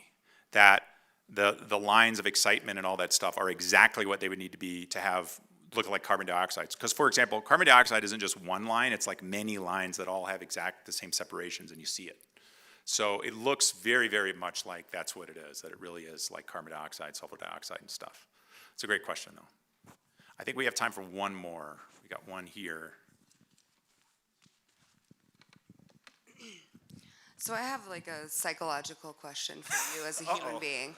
that the lines of excitement and all that stuff are exactly what they would need to be to look like carbon dioxide. Because, for example, carbon dioxide isn't just one line, it's like many lines that all have the same separations, and you see it. So it looks very, very much like that's what it is, that it really is like carbon dioxide, sulfur dioxide, and stuff. It's a great question, though. I think we have time for one more. We got one here. So I have like a psychological question for you as a human being.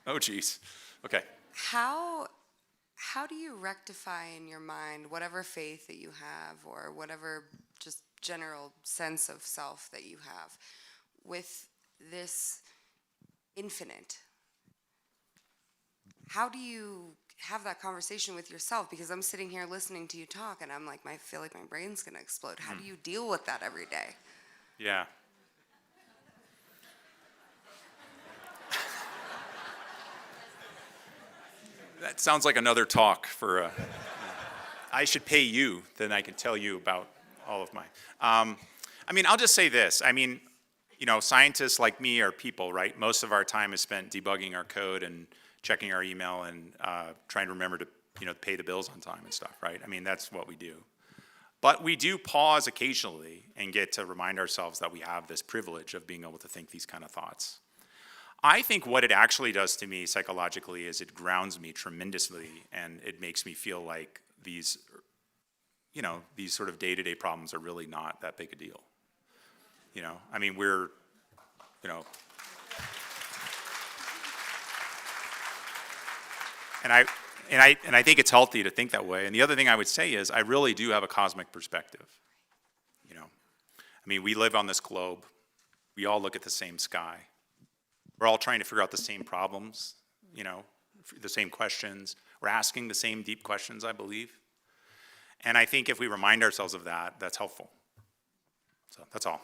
Oh, geez. Okay. How do you rectify in your mind whatever faith that you have, or whatever just general sense of self that you have, with this infinite? How do you have that conversation with yourself? Because I'm sitting here listening to you talk, and I'm like, I feel like my brain's gonna explode. How do you deal with that every day? Yeah. That sounds like another talk for. I should pay you, then I can tell you about all of mine. I'll just say this. Scientists like me are people, right? Most of our time is spent debugging our code and checking our email and trying to remember to, pay the bills on time and stuff, right? That's what we do. But we do pause occasionally and get to remind ourselves that we have this privilege of being able to think these kind of thoughts. I think what it actually does to me psychologically is it grounds me tremendously, and it makes me feel like these sort of day-to-day problems are really not that big a deal. We're, and I think it's healthy to think that way. And the other thing I would say is I really do have a cosmic perspective. We live on this globe. We all look at the same sky. We're all trying to figure out the same problems, the same questions. We're asking the same deep questions, I believe. And I think if we remind ourselves of that, that's helpful. So that's all.